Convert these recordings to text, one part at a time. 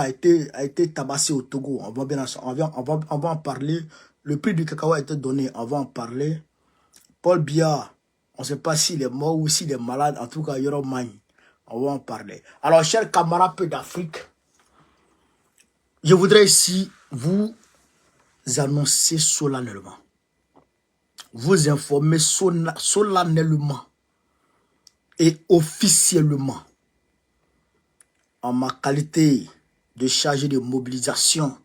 a été tabassé au Togo. On va en parler. Le prix du cacao a été donné. On va en parler. Paul Biya, on ne sait pas s'il est mort ou s'il est malade. En tout cas, il y aura Magne. On va en parler. Alors, chers camarades peu d'Afrique, je voudrais ici vous annoncer solennellement, vous informer solennellement et officiellement, en ma qualité de chargé de mobilisation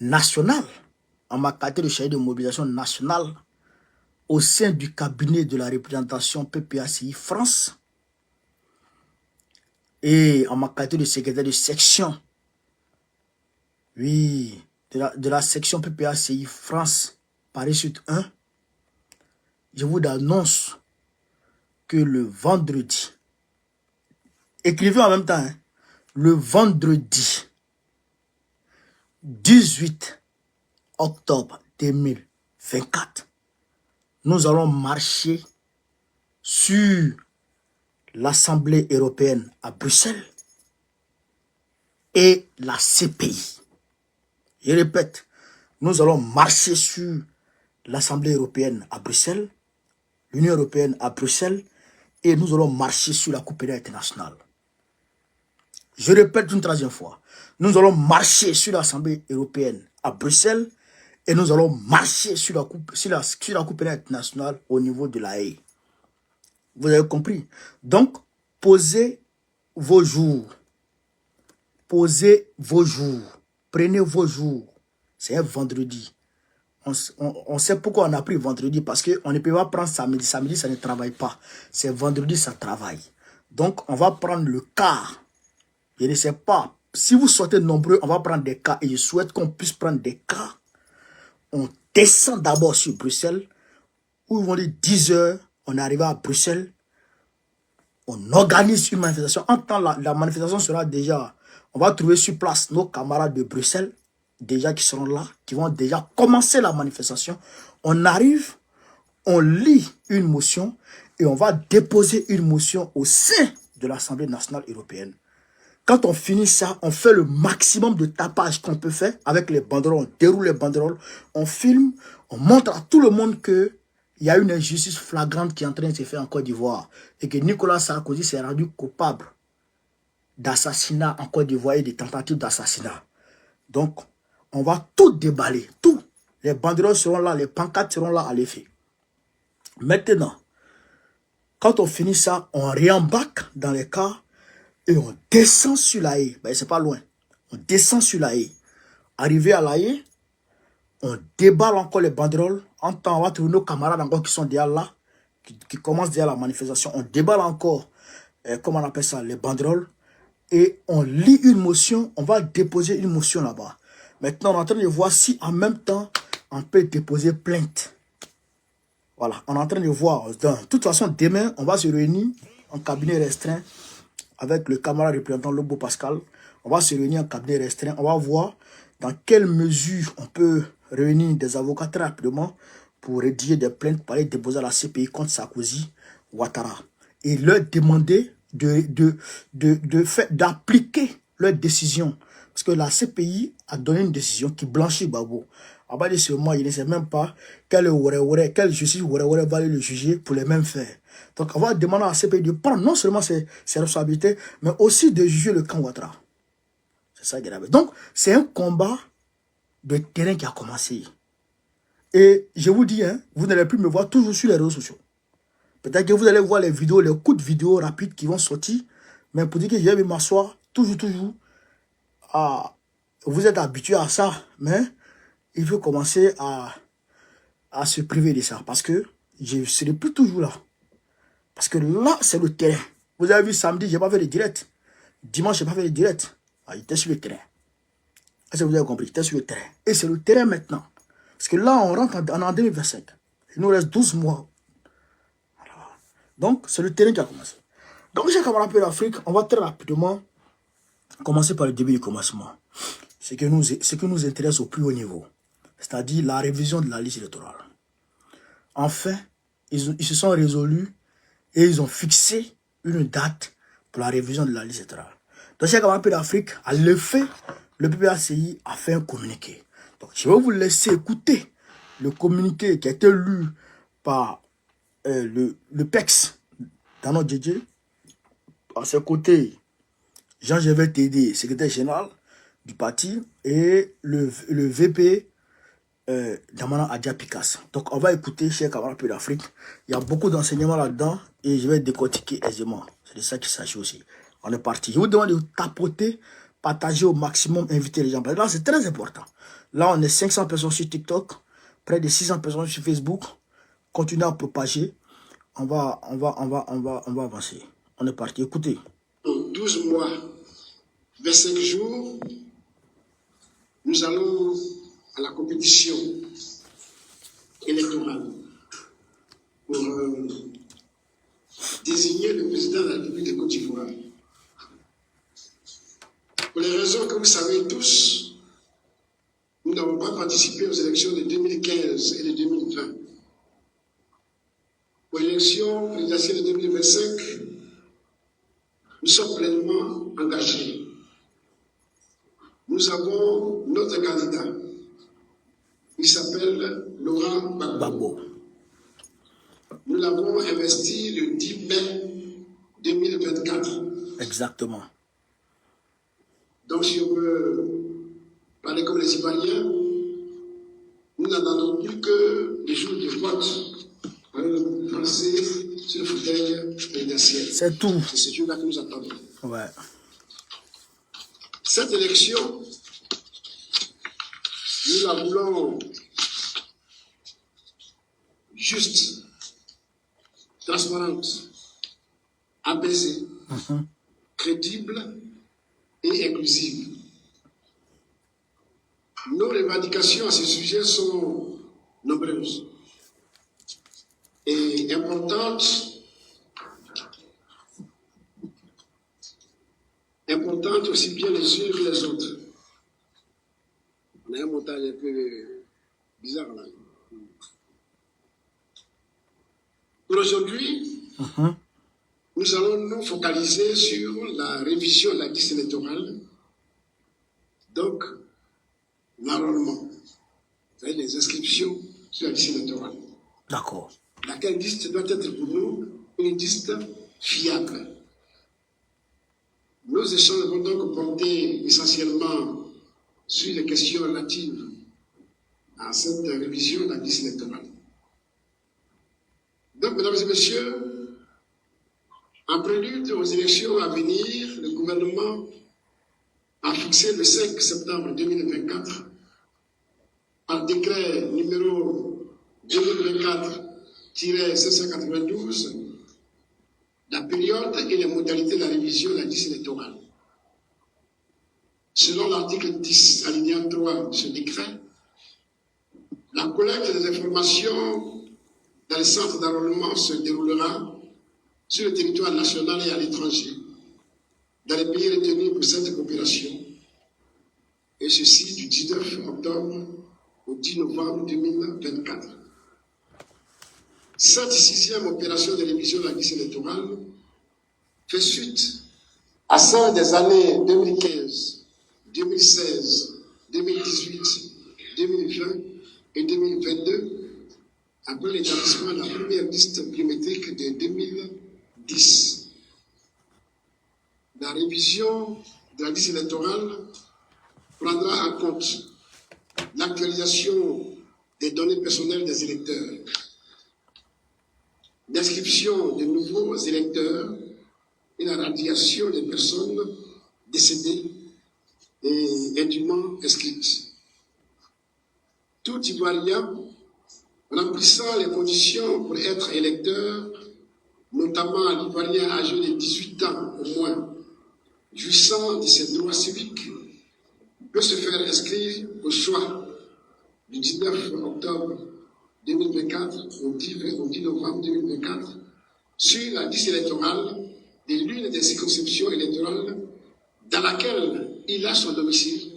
nationale, au sein du cabinet de la représentation PPACI France et en ma qualité de secrétaire de section, oui, de la section PPACI France Paris Sud 1, je vous annonce que le vendredi, écrivez en même temps, hein, le vendredi 18 octobre 2024, nous allons marcher sur l'Assemblée européenne à Bruxelles et la CPI. Je répète, nous allons marcher sur l'Assemblée européenne à Bruxelles, l'Union européenne à Bruxelles, et nous allons marcher sur la Cour pénale internationale. Je répète une troisième fois, nous allons marcher sur l'Assemblée européenne à Bruxelles, et nous allons marcher sur la Cour pénale internationale au niveau de la Haye. Vous avez compris? Donc, posez vos jours. Posez vos jours. Prenez vos jours. C'est un vendredi. On sait pourquoi on a pris vendredi. Parce qu'on ne peut pas prendre samedi. Samedi, ça ne travaille pas. C'est vendredi, ça travaille. Donc, on va prendre le quart. Je ne sais pas. Si vous sortez nombreux, on va prendre des cas. Et je souhaite qu'on puisse prendre des cas. On descend d'abord sur Bruxelles. Où ils vont dire 10 heures. On est arrivé à Bruxelles. On organise une manifestation. En temps, la manifestation sera déjà... On va trouver sur place nos camarades de Bruxelles, déjà qui seront là, qui vont déjà commencer la manifestation. On arrive, on lit une motion et on va déposer une motion au sein de l'Assemblée nationale européenne. Quand on finit ça, on fait le maximum de tapage qu'on peut faire avec les banderoles. On déroule les banderoles, on filme, on montre à tout le monde que il y a une injustice flagrante qui est en train de se faire en Côte d'Ivoire et que Nicolas Sarkozy s'est rendu coupable d'assassinat en Côte d'Ivoire et de tentatives d'assassinat. Donc, on va tout déballer, tout. Les banderoles seront là, les pancartes seront là à l'effet. Maintenant, quand on finit ça, on réembarque dans les cars et on descend sur la Haye. Ben, c'est pas loin. On descend sur la Haye. Arrivé à la Haye, on déballe encore les banderoles. En temps, on va trouver nos camarades encore qui sont déjà là, qui commencent déjà la manifestation. On déballe encore, comment on appelle ça, les banderoles. Et on lit une motion, on va déposer une motion là-bas. Maintenant, on est en train de voir si en même temps, on peut déposer plainte. Voilà, on est en train de voir. De toute façon, demain, on va se réunir en cabinet restreint avec le camarade représentant Lobo Pascal. On va se réunir en cabinet restreint. On va voir dans quelle mesure on peut réunir des avocats très rapidement pour rédiger des plaintes pour aller déposer à la CPI contre Sarkozy Ouattara. Et leur demander d'appliquer leur décision. Parce que la CPI a donné une décision qui blanchit Gbagbo. À bas de ce mois, il ne sait même pas quelle justice va aller le juger pour les mêmes faits. Donc on va demander à la CPI de prendre non seulement ses responsabilités, mais aussi de juger le camp Ouattara. C'est ça qui est grave. Donc c'est un combat de terrain qui a commencé. Et je vous dis, hein, vous n'allez plus me voir toujours sur les réseaux sociaux. Peut-être que vous allez voir les vidéos, les coups de vidéo rapides qui vont sortir. Mais pour dire que je vais m'asseoir, toujours, vous êtes habitué à ça. Mais il faut commencer à se priver de ça. Parce que je ne serai plus toujours là. Parce que là, c'est le terrain. Vous avez vu samedi, je n'ai pas fait de direct. Dimanche, je n'ai pas fait de direct. J'étais sur le terrain. Est-ce que vous avez compris? J'étais sur le terrain. Et c'est le terrain maintenant. Parce que là, on rentre en 2025. Il nous reste 12 mois. Donc, c'est le terrain qui a commencé. Donc, j'ai camarades d'Afrique, on va très rapidement commencer par le début du commencement. Ce qui nous intéresse au plus haut niveau. C'est-à-dire la révision de la liste électorale. Enfin, ils se sont résolus et ils ont fixé une date pour la révision de la liste électorale. Donc, chers camarades d'Afrique, à l'effet, le PPACI a fait un communiqué. Donc, je vais vous laisser écouter le communiqué qui a été lu par le PEX Dano Djedje. À ses côtés, Jean-Gervais Tédé, secrétaire général du parti, et le VP Damana Adja Picasso. Donc, on va écouter, chers camarades d'Afrique. Il y a beaucoup d'enseignements là-dedans et je vais décortiquer aisément. C'est de ça qu'il s'agit aussi. On est parti. Je vous demande de tapoter, partager au maximum, inviter les gens. Là, c'est très important. Là, on est 500 personnes sur TikTok, près de 600 personnes sur Facebook. Continuez à propager. On va avancer. On est parti. Écoutez. 12 mois, 25 jours, nous allons à la compétition électorale pour désigner le président de la République de Côte d'Ivoire. Pour les raisons que vous savez tous, nous n'avons pas participé aux élections de 2015 et de 2020. Pour l'élection présidentielle de 2025, nous sommes pleinement engagés. Nous avons notre candidat. Il s'appelle Laurent Gbagbo. Nous l'avons investi le 10 mai 2024. Exactement. Donc, si on veut parler comme les Ivoiriens, nous n'attendons plus que les jours de vote pour passer sur le fauteuil présidentiel. C'est tout. C'est ce jour-là que nous attendons. Ouais. Cette élection, nous la voulons juste, transparente, apaisée, crédible et inclusive. Nos revendications à ce sujet sont nombreuses et importantes aussi bien les unes que les autres. On a un montage un peu bizarre là. Pour aujourd'hui, nous allons nous focaliser sur la révision de la liste électorale, donc l'enrôlement, c'est-à-dire les inscriptions sur la liste électorale. D'accord. Laquelle liste doit être pour nous une liste fiable. Nos échanges vont donc porter essentiellement sur les questions relatives à cette révision de la liste électorale. Donc, mesdames et messieurs, en prélude aux élections à venir, le gouvernement a fixé le 5 septembre 2024, par décret numéro 2024-792, la période et les modalités de la révision de la liste électorale. Selon l'article 10, alinéa 3 de ce décret, la collecte des informations dans les centres d'enrôlement se déroulera sur le territoire national et à l'étranger, dans les pays retenus pour cette coopération, et ceci du 19 octobre au 10 novembre 2024. Cette sixième opération de révision de la liste électorale fait suite à celle des années 2015, 2016, 2018, 2020 et 2022, après l'établissement de la première liste biométrique de 2010. La révision de la liste électorale prendra en compte l'actualisation des données personnelles des électeurs, l'inscription de nouveaux électeurs et la radiation des personnes décédées et indûment inscrites. Tout Ivoirien remplissant les conditions pour être électeur, notamment l'Ivoirien âgé de 18 ans au moins, jouissant de ses droits civiques, peut se faire inscrire au choix du 19 octobre 2024 au 10 novembre 2024 sur la liste électorale de l'une des circonscriptions électorales dans laquelle il a son domicile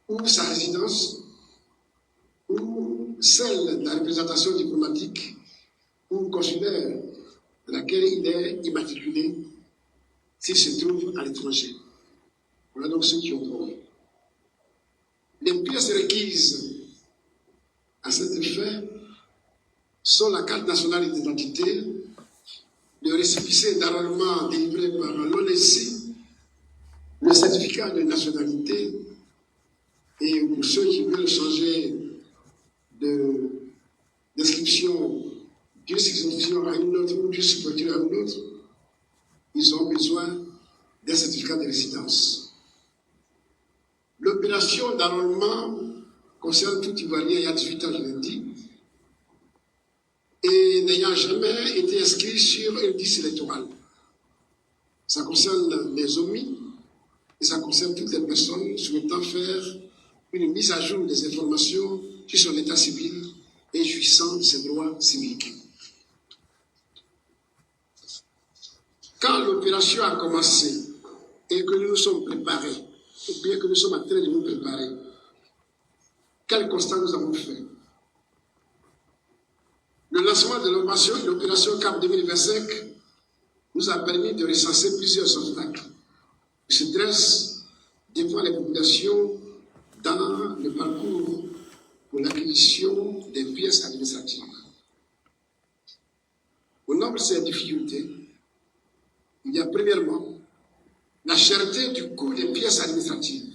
ou sa résidence ou celle de la représentation diplomatique ou consulaire de laquelle il est immatriculé s'ils se trouvent à l'étranger. Voilà donc ceux qui ont droit. Les pièces requises à cet effet sont la carte nationale d'identité, le récépissé d'enrôlement délivré par l'ONESI, le certificat de nationalité, et pour ceux qui veulent changer d'inscription d'une circonscription à une autre ou d'une sous-préfecture à une autre, ils ont besoin d'un certificat de résidence. L'opération d'enrôlement concerne tout Ivoirien ayant 18 ans, je l'ai dit, et n'ayant jamais été inscrit sur une liste électorale. Ça concerne les omis et ça concerne toutes les personnes souhaitant faire une mise à jour des informations sur son état civil et jouissant de ses droits civiques. Quand l'opération a commencé et que nous nous sommes préparés, ou bien que nous sommes en train de nous préparer, quel constat nous avons fait? Le lancement de l'opération CAP 2025 nous a permis de recenser plusieurs obstacles qui se dressent devant les populations dans le parcours pour l'acquisition des pièces administratives. Au nombre de ces difficultés, il y a premièrement la cherté du coût des pièces administratives.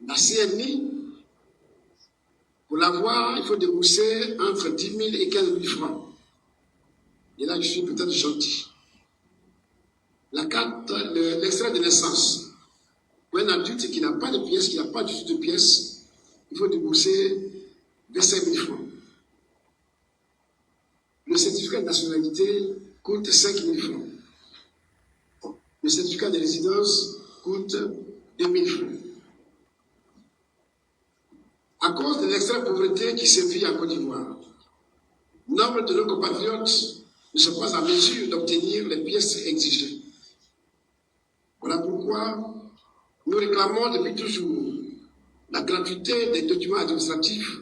La CNI, pour l'avoir, il faut débourser entre 10 000 et 15 000 francs. Et là, je suis peut-être gentil. La carte, l'extrait de naissance. Pour un adulte qui n'a pas de pièces, qui n'a pas du tout de pièces, il faut débourser 25 000 francs. Le certificat de nationalité coûte 5 000 francs. Le certificat de résidence coûte 2 000 francs. À cause de l'extrême pauvreté qui sévit en Côte d'Ivoire, nombre de nos compatriotes ne sont pas en mesure d'obtenir les pièces exigées. Voilà pourquoi nous réclamons depuis toujours la gratuité des documents administratifs,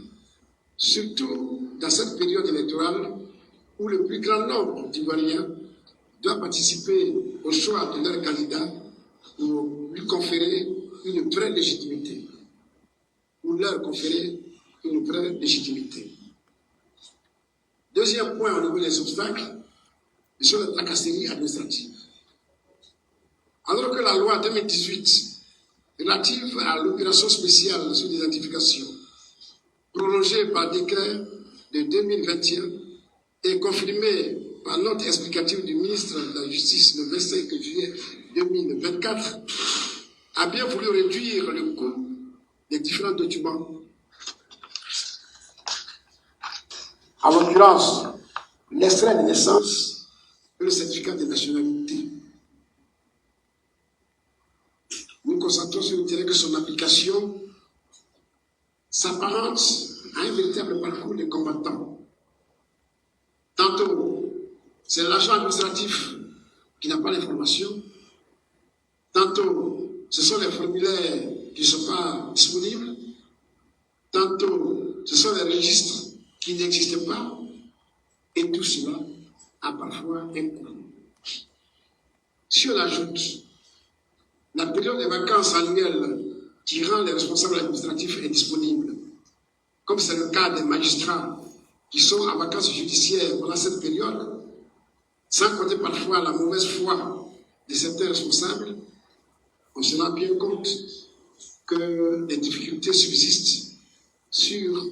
surtout dans cette période électorale où le plus grand nombre d'Ivoiriens doit participer au choix de leur candidat pour lui conférer une vraie légitimité. Deuxième point au niveau des obstacles, sur la tracasserie administrative. Alors que la loi 2018 relative à l'opération spéciale sur l'identification, prolongée par décret de 2021 et confirmée par note explicative du ministre de la Justice le 25 juillet 2024, a bien voulu réduire le coût des différents documents. En l'occurrence, l'extrait de naissance et le certificat de nationalité. Nous constatons sur le terrain que son application s'apparente à un véritable parcours de combattants. Tantôt, c'est l'agent administratif qui n'a pas l'information. Tantôt, ce sont les formulaires qui ne sont pas disponibles. Tantôt, ce sont les registres qui n'existent pas. Et tout cela a parfois un coût. Si on ajoute la période des vacances annuelles qui rend les responsables administratifs indisponibles, comme c'est le cas des magistrats qui sont en vacances judiciaires pendant cette période, sans compter parfois la mauvaise foi de certains responsables, on se rend bien compte que des difficultés subsistent sur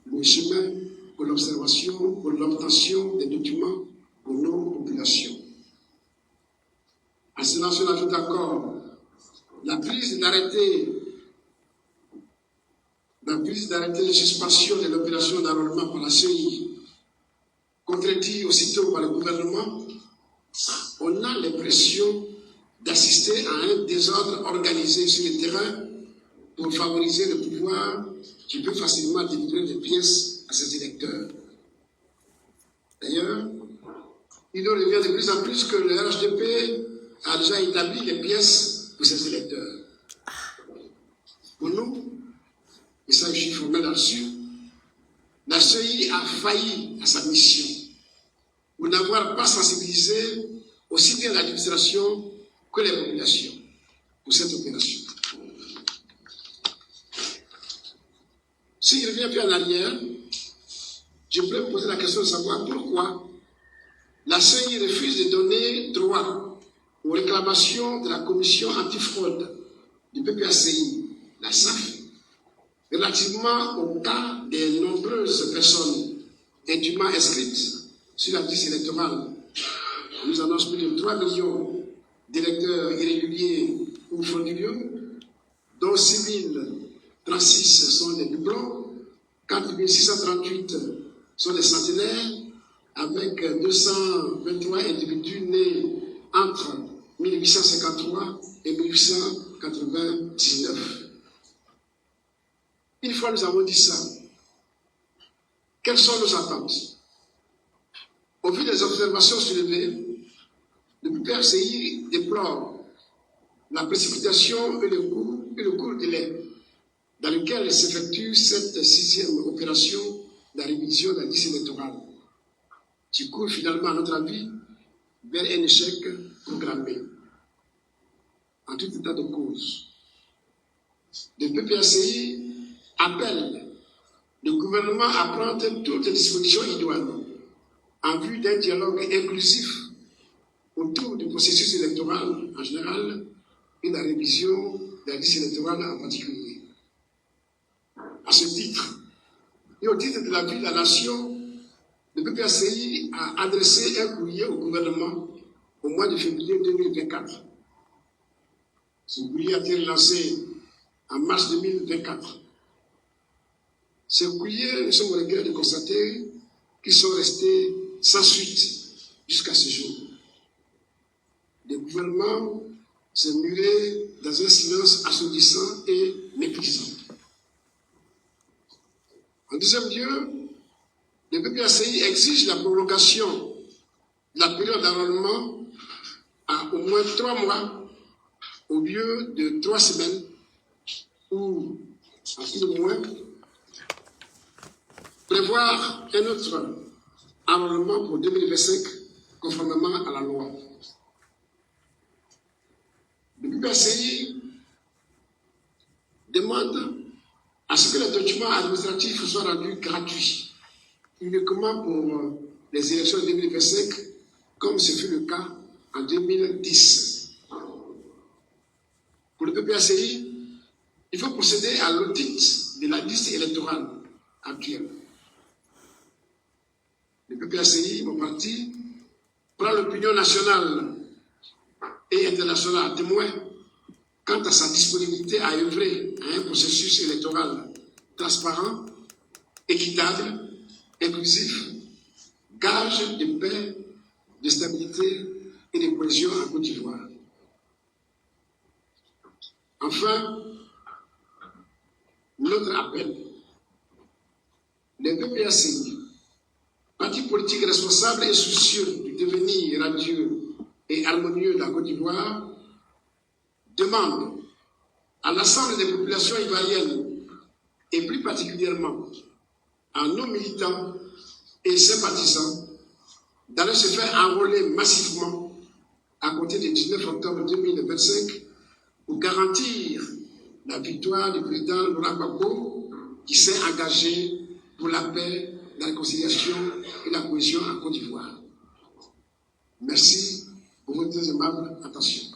le chemin pour l'observation, pour l'obtention des documents pour nos populations. À cela, on ajoute encore la prise d'arrêté de suspension de l'opération d'enrôlement par la CEI, contredit aussitôt par le gouvernement. On a l'impression d'assister à un désordre organisé sur le terrain pour favoriser le pouvoir qui peut facilement délivrer des pièces à ses électeurs. D'ailleurs, il nous revient de plus en plus que le RHDP a déjà établi les pièces pour ses électeurs. Pour nous, et ça je suis formel là-dessus, la CEI a failli à sa mission pour n'avoir pas sensibilisé aussi bien l'administration que les populations pour cette opération. Si je reviens plus en arrière, je pourrais me poser la question de savoir pourquoi la CENI refuse de donner droit aux réclamations de la commission antifraude du PPACI, la SAF, relativement au cas des nombreuses personnes indûment inscrites sur la liste électorale. On nous annonce plus de 3 millions d'électeurs irréguliers ou frauduleux, dont 6 036 sont des doublons, 4 638 sont des centenaires, avec 223 individus nés entre 1853 et 1899. Une fois nous avons dit ça, quelles sont nos attentes? Au vu des observations soulevées, le PPRCI déplore la précipitation et le court délai dans lequel s'effectue cette 6e opération de la révision de la liste électorale, qui court finalement, à notre avis, vers un échec programmé. En tout état de cause, le PPRCI appelle le gouvernement à prendre toutes les dispositions idoines en vue d'un dialogue inclusif autour du processus électoral en général et de la révision de la liste électorale en particulier. À ce titre, et au titre de l'appui de la nation, le PPACI a adressé un courrier au gouvernement au mois de février 2024. Ce courrier a été lancé en mars 2024. Ces courriers, nous sommes au regret de constater qu'ils sont restés sans suite jusqu'à ce jour. Le gouvernement s'est muré dans un silence assourdissant et méprisant. En deuxième lieu, le PPACI exige la prolongation de la période d'enrôlement à au moins 3 mois au lieu de 3 semaines ou à tout le moins prévoir un autre enrôlement pour 2025 conformément à la loi. Le PPACI demande à ce que les documents administratifs soient rendus gratuits, uniquement pour les élections de 2025, comme ce fut le cas en 2010. Pour le PPACI, il faut procéder à l'audit de la liste électorale actuelle. Le PPACI, mon parti, prend l'opinion nationale et internationale à témoin quant à sa disponibilité à œuvrer à un processus électoral transparent, équitable, inclusif, gage de paix, de stabilité et de cohésion en Côte d'Ivoire. Enfin, notre appel, le PPACI, parti politique responsable et soucieux du devenir radieux et harmonieux de la Côte d'Ivoire, demande à l'ensemble des populations ivoiriennes, et plus particulièrement à nos militants et sympathisants, d'aller se faire enrôler massivement à compter du 19 octobre 2025 pour garantir la victoire du président Laurent Gbagbo, qui s'est engagé pour la paix, la réconciliation et la cohésion en Côte d'Ivoire. Merci pour votre très aimable attention.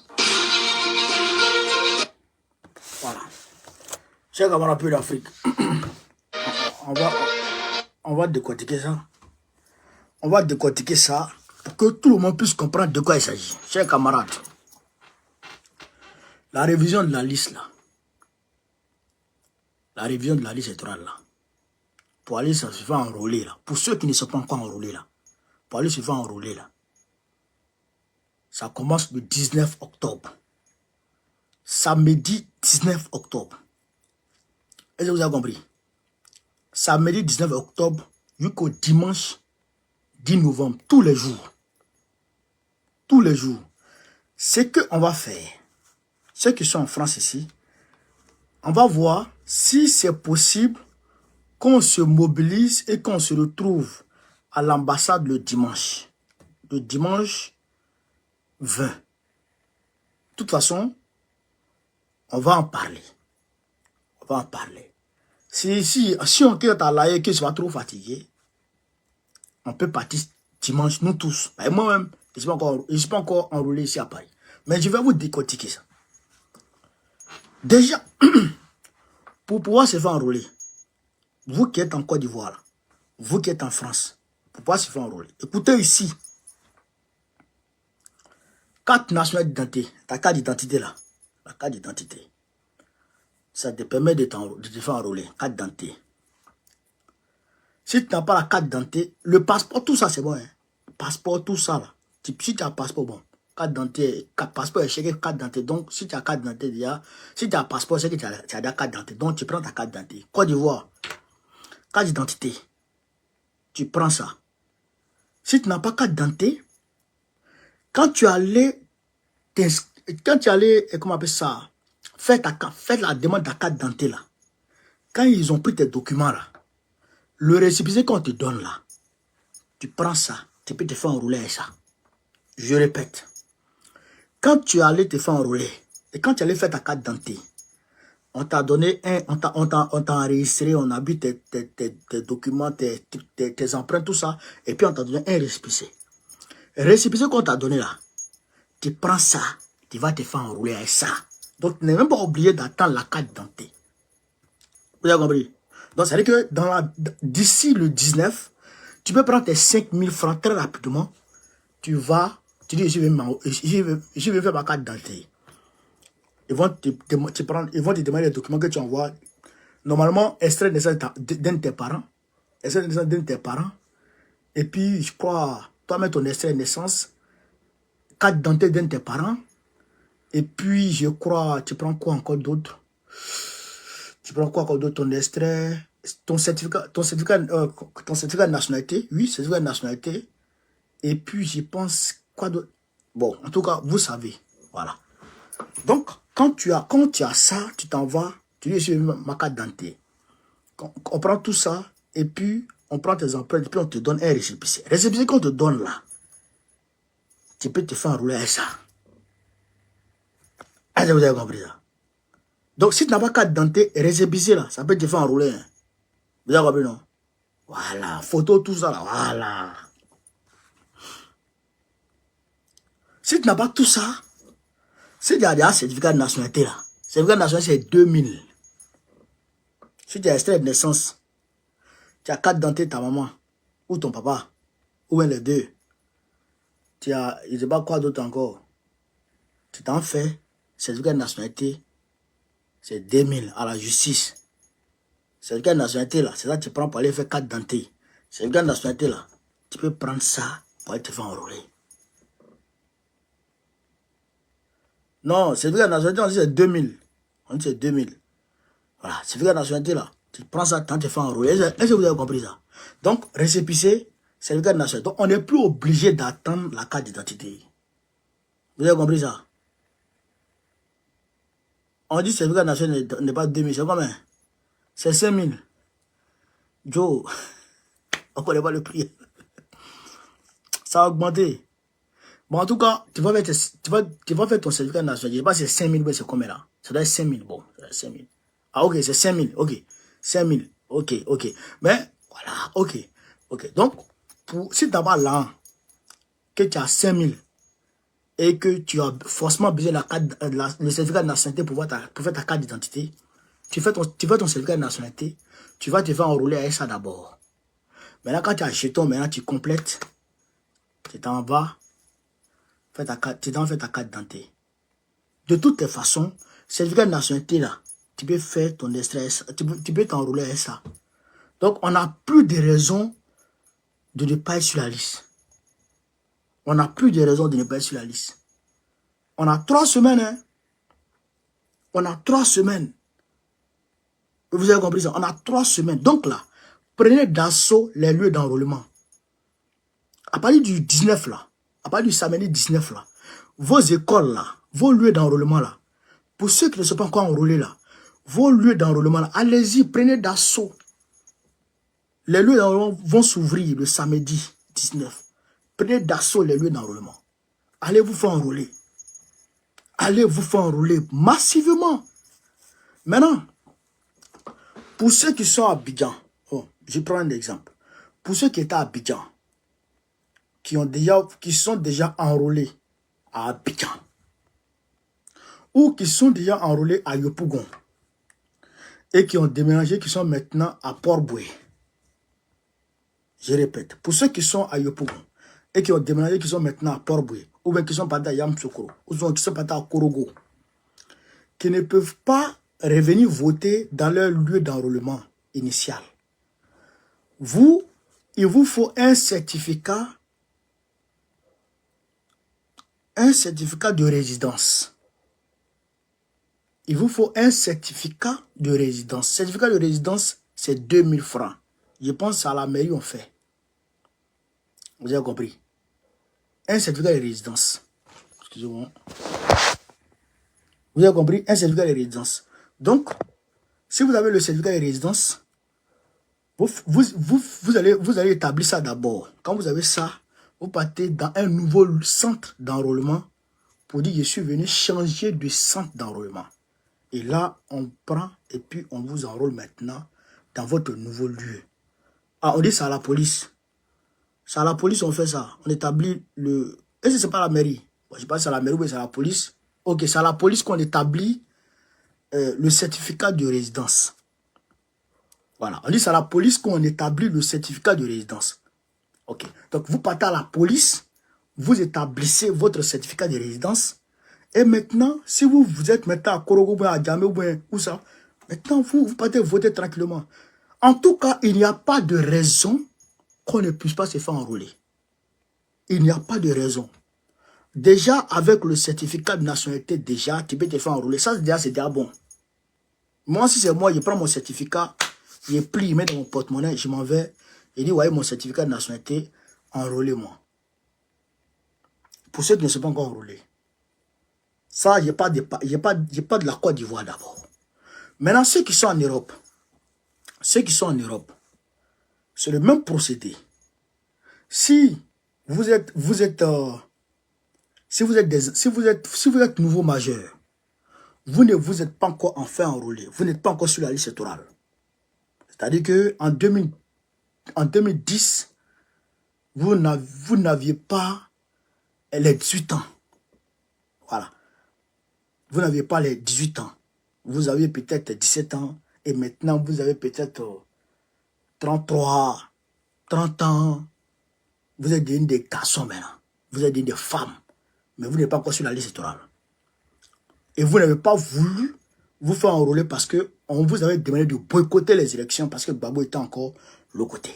Voilà. Chers camarades d'Afrique, on va décortiquer ça. On va décortiquer ça pour que tout le monde puisse comprendre de quoi il s'agit. Chers camarades, la révision de la liste là, la révision de la liste électorale là, pour aller se faire enrôler là, pour ceux qui ne sont pas encore enrôlés là, pour aller se faire enrôler là, ça commence le 19 octobre. Samedi 19 octobre. Est-ce que vous avez compris? Samedi 19 octobre jusqu'au dimanche 10 novembre, tous les jours. Tous les jours. Ce qu'on va faire, ceux qui sont en France ici, on va voir si c'est possible qu'on se mobilise et qu'on se retrouve à l'ambassade le dimanche. Le dimanche 20. De toute façon, on va en parler. On va en parler. Si on quitte à l'air que je sois trop fatigué, on peut partir dimanche, nous tous. Et moi-même, je ne suis pas encore enrôlé ici à Paris. Mais je vais vous décortiquer ça. Déjà, pour pouvoir se faire enrôler, vous qui êtes en Côte d'Ivoire, là, vous qui êtes en France, pour pouvoir se faire enrôler, écoutez ici, carte nationale d'identité, ta carte d'identité là, la carte d'identité, ça te permet de te faire enrôler, carte d'identité. Si tu n'as pas la carte d'identité, le passeport, tout ça c'est bon. Hein? Passeport, tout ça là. Si tu as un passeport, bon. Carte d'identité, passeport est chéri, carte d'identité. Donc, si tu as carte d'identité déjà, si tu as un passeport, c'est que tu as déjà carte d'identité. Donc, tu prends ta carte d'identité. Côte d'Ivoire, carte d'identité. Tu prends ça. Si tu n'as pas carte d'identité, quand tu allais, comment on appelle ça, faire la demande de ta carte d'identité là, quand ils ont pris tes documents là, le récépissé qu'on te donne là, tu prends ça, tu peux te faire enrouler avec ça. Je répète, quand tu allais te faire enrouler, et quand tu allais faire ta carte d'identité, on t'a donné on t'a enregistré, on a vu tes documents, tes empreintes, tout ça, et puis on t'a donné un récépissé. Le récépissé qu'on t'a donné là, tu prends ça, tu vas te faire enrouler avec ça. Donc, tu n'es même pas obligé d'attendre la carte d'identité. Vous avez compris? Donc, ça veut dire que d'ici le 19, tu peux prendre tes 5000 francs très rapidement. Tu dis, je vais faire ma carte d'identité. Ils vont te demander les documents que tu envoies. Normalement, extrait de naissance d'un de tes parents. Extrait de naissance d'un de tes parents. Et puis, je crois, toi-même ton extrait de naissance, carte d'identité d'un de tes parents. Et puis, je crois, tu prends quoi encore d'autre? Tu prends quoi encore d'autre? Ton extrait, ton certificat de nationalité. Oui, certificat de nationalité. Et puis, je pense, quoi d'autre? Bon, en tout cas, vous savez. Voilà. Donc, quand tu as ça, tu t'en vas, tu dis, je vais ma carte d'identité. On prend tout ça, et puis, on prend tes empreintes, et puis on te donne un récépissé. Le récépissé qu'on te donne là, tu peux te faire enrouler avec ça. Est-ce que vous avez compris ça? Donc, si tu n'as pas carte d'identité, récépissé là, ça peut te faire enrouler. Hein. Vous avez compris, non? Voilà, photo, tout ça là, voilà. Si tu n'as pas tout ça, si tu as déjà un certificat de nationalité là, certificat de nationalité c'est 2000. Si tu as extrait de naissance, tu as carte d'identité de ta maman, ou ton papa, ou un les deux. Tu as, je ne sais pas quoi d'autre encore. Tu t'en fais, certificat de nationalité, c'est 2000 à la justice. Certificat de nationalité là, c'est ça que tu prends pour aller faire carte d'identité. Certificat de nationalité là, tu peux prendre ça pour aller te faire enrôler. Non, certificat de nationalité, on dit c'est 2000. On dit c'est 2000. Voilà, certificat de nationalité là, tu prends ça quand tu te fais enrôler. Est-ce que vous avez compris ça? Donc, récépissé, certificat de nationalité. Donc, on n'est plus obligé d'attendre la carte d'identité. Vous avez compris ça? On dit certificat de nationalité n'est pas 2000, c'est combien? C'est 5000. Joe, on ne connaît pas le prix. Ça a augmenté. Bon, en tout cas, tu vas faire ton certificat national. Je ne sais pas si c'est 5000 ou c'est combien là. Ça doit être 5000. Bon, ça doit être 5000. Ah, ok, c'est 5000. Ok. 5000. Ok, ok. Mais, voilà, ok. Ok. Donc, si tu n'as pas là, que tu as 5000 et que tu as forcément besoin de le certificat de nationalité pour faire ta carte d'identité, tu fais ton certificat de nationalité, tu vas te faire enrôler avec ça d'abord. Maintenant, quand tu as un jeton, maintenant tu complètes, tu t'en vas. Tu dois faire ta carte d'identité. De toutes les façons, certificat de nationalité là, tu peux faire ton extrait, tu peux t'enrouler avec ça. Donc, on n'a plus de raison de ne pas être sur la liste. On n'a plus de raison de ne pas être sur la liste. On a 3 semaines, hein. On a 3 semaines. Vous avez compris ça? On a 3 semaines. Donc là, prenez d'assaut les lieux d'enrôlement. À partir du 19 là, à partir du samedi 19 là, vos écoles là, vos lieux d'enrôlement là, pour ceux qui ne sont pas encore enrôlés là, vos lieux d'enrôlement là, allez-y, prenez d'assaut. Les lieux d'enrôlement vont s'ouvrir le samedi 19. Prenez d'assaut les lieux d'enrôlement. Allez vous faire enrôler. Allez vous faire enrôler massivement. Maintenant, pour ceux qui sont à Abidjan, oh, je prends un exemple. Pour ceux qui étaient à Abidjan, qui sont déjà enrôlés à Abidjan, ou qui sont déjà enrôlés à Yopougon, et qui ont déménagé, qui sont maintenant à Port-Boué. Je répète, pour ceux qui sont à Yopougon, et qui ont déménagé, qui sont maintenant à Port-Boué, ou bien qui sont partis à Yamsoukro, ou qui sont partis à Korogo, qui ne peuvent pas revenir voter dans leur lieu d'enrôlement initial. Il vous faut un certificat de résidence. Il vous faut un certificat de résidence. Certificat de résidence, c'est 2000 francs. Je pense à la mairie, on fait. Vous avez compris? Un certificat de résidence. Excusez-moi. Vous avez compris? Un certificat de résidence. Donc, si vous avez le certificat de résidence, vous allez établir ça d'abord. Quand vous avez ça, vous partez dans un nouveau centre d'enrôlement pour dire je suis venu changer de centre d'enrôlement. Et là, on prend et puis on vous enrôle maintenant dans votre nouveau lieu. Ah, on dit ça à la police. C'est à la police on fait ça. On établit le... Est-ce que c'est pas la mairie? Bon, je sais pas si c'est à la mairie ou c'est à la police. Ok, c'est à la police qu'on établit le certificat de résidence. Voilà, on dit c'est à la police qu'on établit le certificat de résidence. Ok, donc vous partez à la police, vous établissez votre certificat de résidence. Et maintenant, si vous êtes maintenant à Korogo, à Djamé ou où ça, maintenant vous partez voter tranquillement. En tout cas, il n'y a pas de raison qu'on ne puisse pas se faire enrôler. Il n'y a pas de raison. Déjà, avec le certificat de nationalité, déjà, tu peux te faire enrôler. Ça, déjà, c'est déjà bon. Moi, si c'est moi, je prends mon certificat, je plie, je mets dans mon porte-monnaie, je m'en vais. Je dis, voyez mon certificat de nationalité, enrôlez-moi. Pour ceux qui ne sont pas encore enrôlés. Ça, je n'ai pas de la Côte d'Ivoire d'abord. Maintenant, ceux qui sont en Europe, c'est le même procédé. Si vous êtes nouveau majeur, vous ne vous êtes pas encore enfin enrôlé, vous n'êtes pas encore sur la liste électorale. C'est-à-dire qu'en 2010, vous n'aviez pas les 18 ans. Voilà. Vous n'aviez pas les 18 ans. Vous aviez peut-être 17 ans et maintenant vous avez peut-être 33, 30 ans. Vous êtes devenu des garçons maintenant. Vous êtes devenu des femmes. Mais vous n'êtes pas encore sur la liste électorale. Et vous n'avez pas voulu vous faire enrôler parce qu'on vous avait demandé de boycotter les élections parce que Gbagbo était encore de l'autre côté.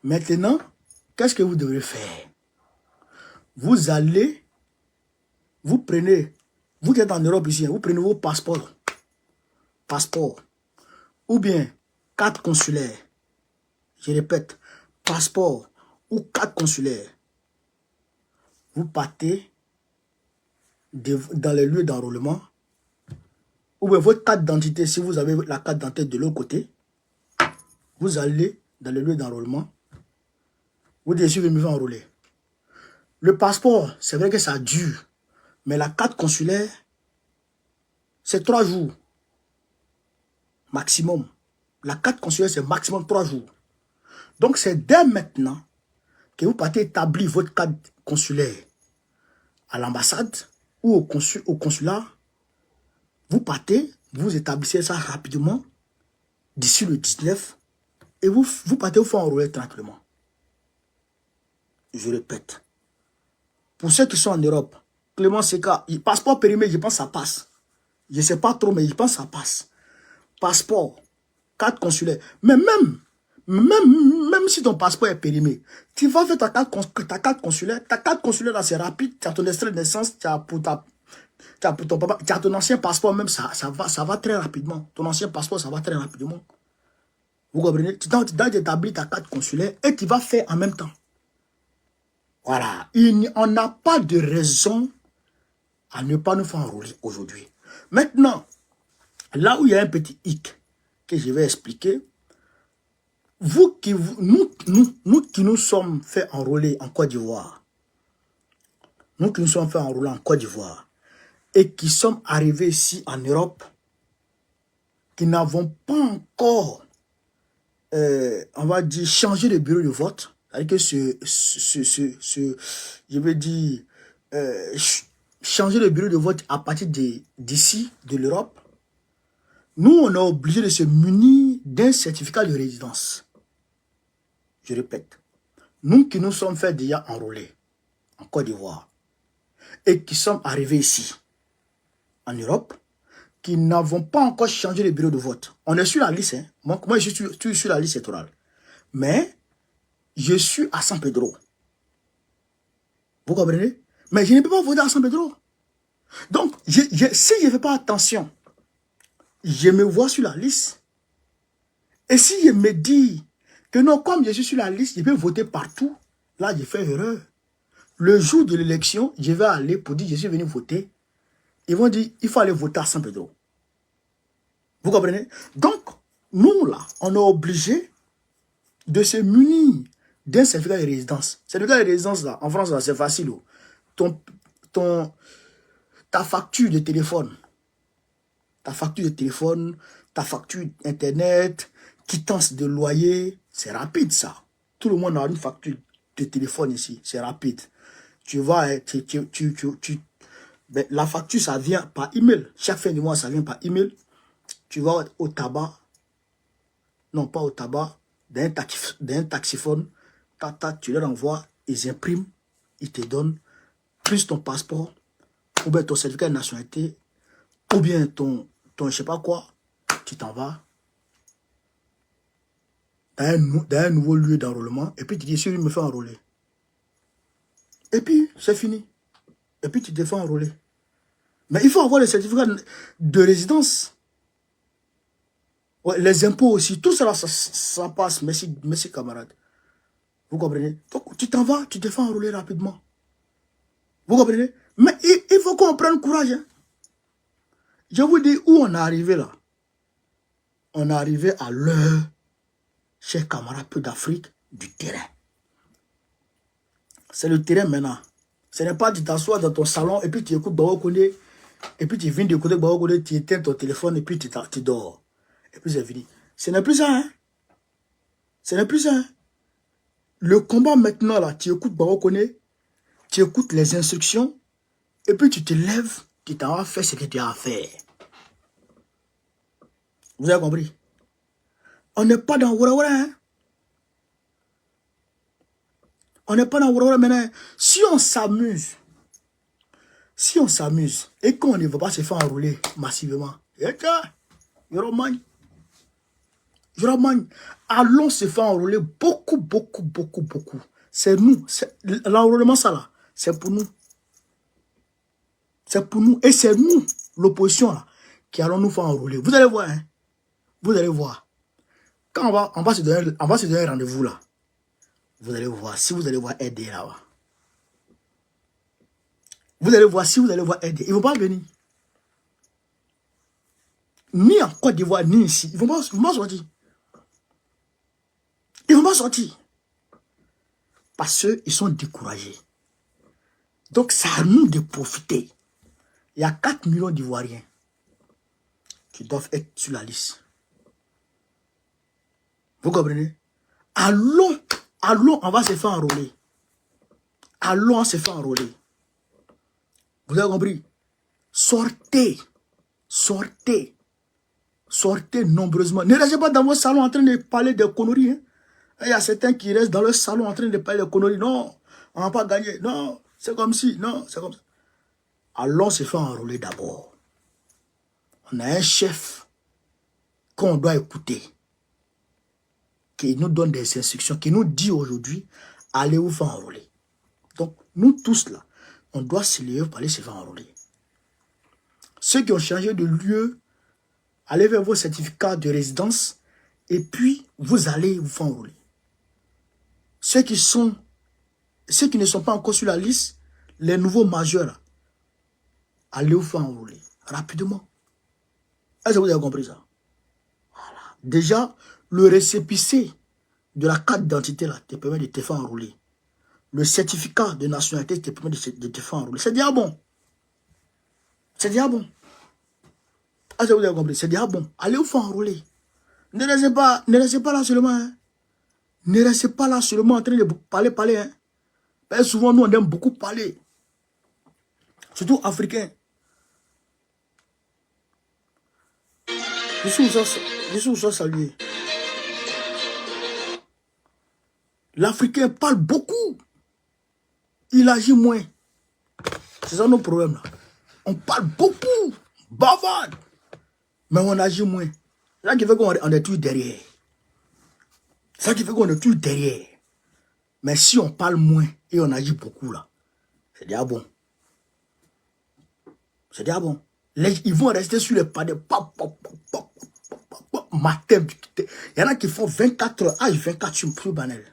Maintenant, qu'est-ce que vous devrez faire? Vous allez, vous êtes en Europe ici, vous prenez vos passeports, ou bien carte consulaire. Je répète, passeport ou carte consulaire. Vous partez dans les lieux d'enrôlement, ou bien votre carte d'identité, si vous avez la carte d'identité de l'autre côté, vous allez dans les lieux d'enrôlement, vous dites, je suis venu me faire enrôler. Le passeport, c'est vrai que ça dure, mais la carte consulaire, c'est 3 jours. Maximum. La carte consulaire, c'est maximum 3 jours. Donc, c'est dès maintenant que vous partez établir votre carte consulaire à l'ambassade ou au consulat. Vous partez, vous établissez ça rapidement d'ici le 19 et vous partez vous faire enrôler tranquillement. Je répète. Pour ceux qui sont en Europe, Clément Seka, passeport périmé, je pense que ça passe. Je ne sais pas trop, mais je pense que ça passe. Passeport, carte consulaire. Mais même si ton passeport est périmé, tu vas faire ta carte consulaire. Ta carte consulaire, là, c'est rapide. Tu as ton extrait de naissance, tu as pour ton papa, tu as ton ancien passeport, même ça va très rapidement. Ton ancien passeport, ça va très rapidement. Vous comprenez? Tu dois établir ta carte consulaire et tu vas faire en même temps. Voilà. On n'a pas de raison à ne pas nous faire enrôler aujourd'hui. Maintenant, là où il y a un petit hic que je vais expliquer, nous qui nous sommes fait enrôler en Côte d'Ivoire, nous qui nous sommes fait enrôler en Côte d'Ivoire, et qui sommes arrivés ici en Europe, qui n'avons pas encore, on va dire, changé de bureau de vote, c'est-à-dire que je veux dire, changer le bureau de vote à partir d'ici, de l'Europe, nous, on est obligé de se munir d'un certificat de résidence. Je répète, nous qui nous sommes fait déjà enrôler en Côte d'Ivoire et qui sommes arrivés ici, en Europe, qui n'avons pas encore changé le bureau de vote. On est sur la liste, hein. Moi je suis sur la liste électorale. Mais, je suis à San Pedro. Vous comprenez? Mais je ne peux pas voter à San Pedro. Donc, si je ne fais pas attention, je me vois sur la liste. Et si je me dis que non, comme je suis sur la liste, je peux voter partout, là, je fais erreur. Le jour de l'élection, je vais aller pour dire je suis venu voter. Ils vont dire, il faut aller voter à San Pedro. Vous comprenez? Donc, nous, là, on est obligé de se munir d'un certificat de résidence. Certificat de résidence, là, en France, c'est facile. Ta facture de téléphone, ta facture Internet, quittance de loyer, c'est rapide, ça. Tout le monde a une facture de téléphone ici, c'est rapide. Tu vas, ben, la facture, ça vient par email. Chaque fin du mois, ça vient par email. Tu vas au tabac, non pas au tabac, d'un taxiphone, tu leur envoies, ils impriment, ils te donnent plus ton passeport, ou bien ton certificat de nationalité, ou bien ton je sais pas quoi, tu t'en vas dans un nouveau lieu d'enrôlement, et puis tu dis, si je me fais enrôler. Et puis, c'est fini. Et puis, tu te fais enrôler. Mais il faut avoir le certificat de résidence. Ouais, les impôts aussi, tout ça, ça passe. Merci camarades. Vous comprenez? Donc, tu t'en vas, tu te fais enrôler rapidement. Vous comprenez? Mais il faut qu'on prenne courage. Hein. Je vous dis où on est arrivé là. On est arrivé à l'heure, chers camarades, peu d'Afrique, du terrain. C'est le terrain maintenant. Ce n'est pas tu t'assois dans ton salon et puis tu écoutes Bao Koné, et puis tu viens d'écouter Bao Koné, tu éteins ton téléphone et puis tu dors. Et puis c'est fini. Ce n'est plus ça, hein. Ce n'est plus ça. Hein? Le combat maintenant, là, tu écoutes Bao Koné, tu écoutes les instructions, et puis tu te lèves, tu t'en vas faire ce que tu as à faire. Vous avez compris? On n'est pas dans Ourawara, hein. On n'est pas dans Ourawara maintenant. Si on s'amuse, et qu'on ne va pas se faire enrouler massivement, allons se faire enrouler beaucoup. C'est nous. L'enrôlement, ça là, c'est pour nous. C'est pour nous. Et c'est nous, l'opposition là, qui allons nous faire enrouler. Vous allez voir, hein. Vous allez voir. Quand on va se donner un rendez-vous là, vous allez voir. Si vous allez voir aider là-bas. Vous allez voir, si vous allez voir aider, ils ne vont pas venir. Ni en Côte d'Ivoire, ni ici. Ils ne vont pas sortir. Ils ne vont pas sortir. Parce qu'ils sont découragés. Donc, c'est à nous de profiter. Il y a 4 millions d'Ivoiriens qui doivent être sur la liste. Vous comprenez? Allons, on va se faire enrôler. Allons, on se faire enrôler. Vous avez compris? Sortez nombreusement. Ne restez pas dans vos salons en train de parler de conneries. Hein. Il y a certains qui restent dans leur salon en train de parler de conneries. Non, on ne va pas gagner. Non, c'est comme si. Non, c'est comme ça. Allons se faire enrôler d'abord. On a un chef qu'on doit écouter, qui nous donne des instructions, qui nous dit aujourd'hui, allez vous faire enrôler. Donc, nous tous là, on doit se lever pour aller se faire enrôler. Ceux qui ont changé de lieu, allez vers vos certificats de résidence et puis vous allez vous faire enrôler. Ceux qui ne sont pas encore sur la liste, les nouveaux majeurs, allez vous faire enrôler rapidement. Est-ce que vous avez compris ça? Voilà. Déjà, le récépissé de la carte d'identité là te permet de te faire enrôler. le certificat de nationalité te permet de te faire enrôler. C'est déjà bon. C'est déjà bon. Ah, vous avez compris, c'est déjà bon. Allez vous faire enrôler. Ne restez pas là seulement. Hein. Ne restez pas là seulement en train de parler. Hein. Parce que souvent, nous, on aime beaucoup parler. Surtout africains. Je suis où ça saluer. L'Africain parle beaucoup. Il agit moins. C'est ça nos problèmes là. On parle beaucoup. Bavarde. Mais on agit moins. C'est ça qui fait qu'on est toujours derrière. C'est ça qui fait qu'on est toujours derrière. Mais si on parle moins et on agit beaucoup là, c'est déjà bon. C'est déjà bon. Ils vont rester sur les pas de matin. Il y en a qui font 24 heures. Ah, 24 sur plus banal.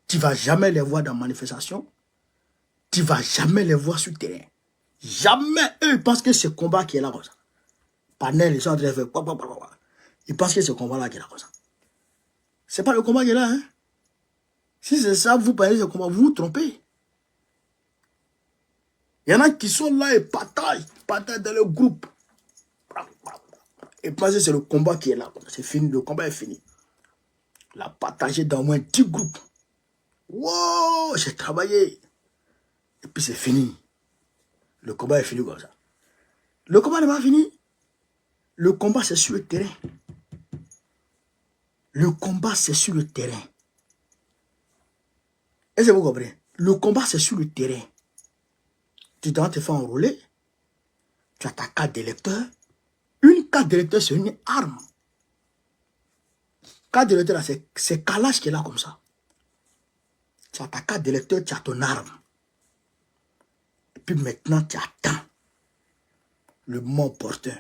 Tu ne vas jamais les voir dans la manifestation. Tu ne vas jamais les voir sur le terrain. Jamais. Eux, ils pensent que c'est le combat qui est là comme ça. Panel, ils sont en train de faire. Ils pensent que c'est le combat là qui est là comme ça. Ce n'est pas le combat qui est là. Hein? Si c'est ça, vous parlez de ce combat, vous vous trompez. Il y en a qui sont là et partagent dans le groupe. Et pensent que c'est le combat qui est là. C'est fini, le combat est fini. La partager dans au moins 10 groupes. Wow, j'ai travaillé. Et puis c'est fini. Le combat est fini comme ça. Le combat n'est pas fini. Le combat, c'est sur le terrain. Le combat, c'est sur le terrain. Est-ce que vous comprenez? Le combat, c'est sur le terrain. Tu dois te faire enrôler. Tu as ta carte d'électeur. Une carte d'électeur, c'est une arme. Carte d'électeur, c'est calage qui est là comme ça. Tu as ta carte d'électeur, tu as ton arme. Et puis maintenant, tu attends le moment opportun.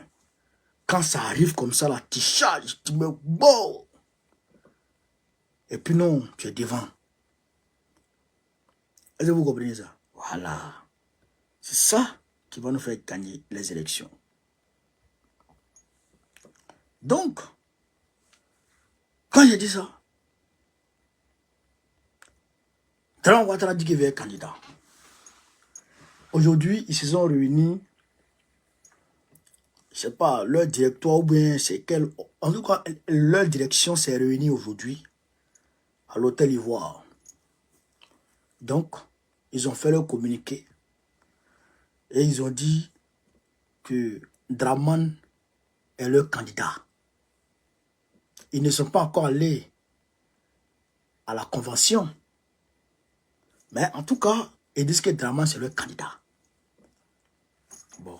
Quand ça arrive comme ça, là, tu charges, tu mets beau. Et puis non, tu es devant. Est-ce que vous comprenez ça? Voilà. C'est ça qui va nous faire gagner les élections. Donc, quand j'ai dit ça, Draman Ouattara dit qu'il veut être candidat. Aujourd'hui, ils se sont réunis, je ne sais pas, leur directoire ou bien c'est quel... En tout cas, leur direction s'est réunie aujourd'hui à l'hôtel Ivoire. Donc, ils ont fait leur communiqué et ils ont dit que Draman est leur candidat. Ils ne sont pas encore allés à la convention. Mais en tout cas, ils disent que Draman c'est leur candidat. Bon.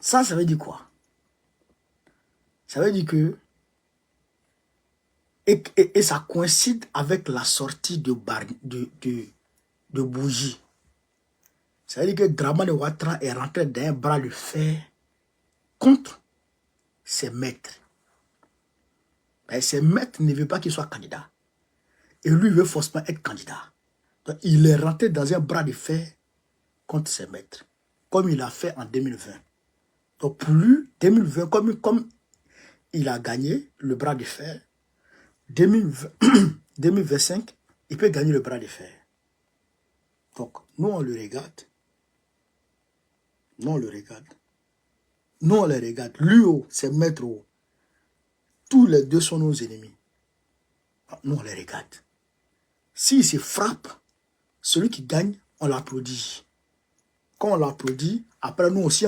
Ça veut dire quoi? Ça veut dire que... Et ça coïncide avec la sortie de Bougie. Ça veut dire que Draman Ouattara est rentré dans un bras de fer contre ses maîtres. Mais ses maîtres ne veulent pas qu'il soit candidat. Et lui, il veut forcément être candidat. Donc, il est rentré dans un bras de fer contre ses maîtres. Comme il a fait en 2020. Donc, pour lui, 2020, comme il a gagné le bras de fer, 2025, il peut gagner le bras de fer. Donc, nous, on le regarde. Nous, on le regarde. Nous, on les regarde. Lui, ses maîtres, tous les deux sont nos ennemis. Nous, on les regarde. S'il se frappe, celui qui gagne, on l'applaudit. Quand on l'applaudit, après nous aussi,